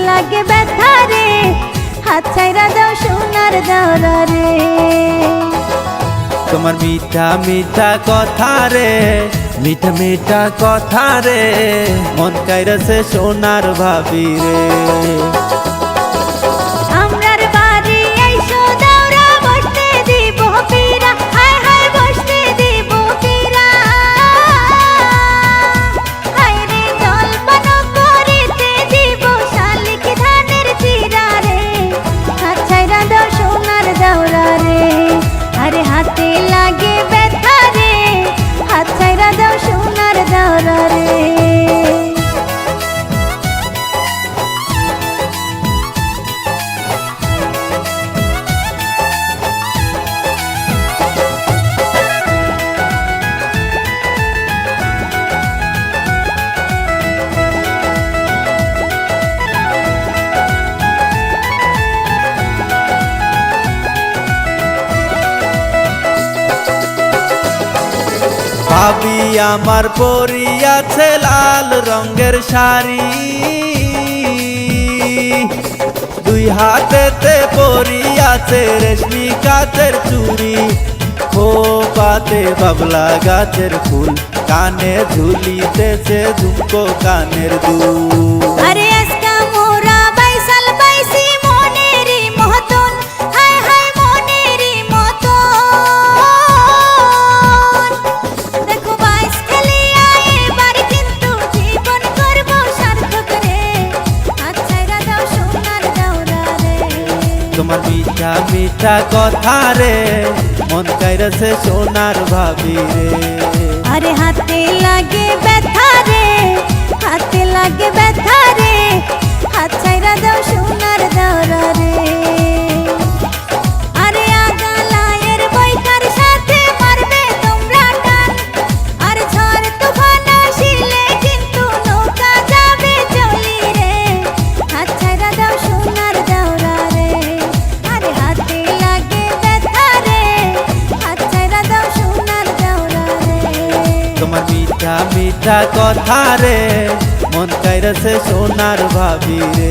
লাগে ব্যথা রে, হাত ছাইরা দাও সোনার দাওরা রে। তোমার মিঠা মিঠা কথা রে, মিঠা মিঠা কথা রে, মন কাইরাছে সোনার ভাবি রে। আমরার বাড়ি আইসো দাওরা, বসতে দিব পীরা, হায় হায় বসতে দিব পীরা। হায় রে জলপান করিতে দিব শালিক ধানের চিরা রে, হাত ছাইরা দাও সোনার দাওরা রে। আরে হাতে লাগে ব্যথা রে, হাত ছাইরা দাও সোনার দাওরা রে। ভাবি আমার পরিয়াছে লাল রঙের শাড়ি, দুই হাতেতে পরিয়াছে রেশমি কাচের চুড়ি, খোপাতে বাবলা গাছের ফুল, কানে ঝুলিতেছে ঝুমকো কানের দুল। আরে আজকা মোরা বাইসাল বাইসি মনেরই মতন, হায় হায় মনেরই মতন। দেখো বাইস খেলিয়া এবার কিন্তু জীবন করব সার্থক রে, হাত ছাইরা দাও সোনার দাওরা রে। তোমার মিঠা মিঠা কথা রে, মন কাইরাছে সোনার ভাবি রে। আরে হাতে লাগে ব্যথা রে, হাতে লাগে ব্যথা রে, হাত ছাইরা দাও সোনার দাওরা রে। আরে আগালায়ের বইটার সাথে মারবে তোমরা টান, আর ঝড় তুফান আসিলে কিন্তু নৌকা যাবে চলি রে, হাত ছাইরা দাও সোনার দাওরা রে। আরে হাতে লাগে ব্যথা রে, হাত ছাইরা দাও সোনার দাওরা রে। তোমার মিঠা মিঠা কথা রে, মন কাইরাছে সোনার ভাবি রে।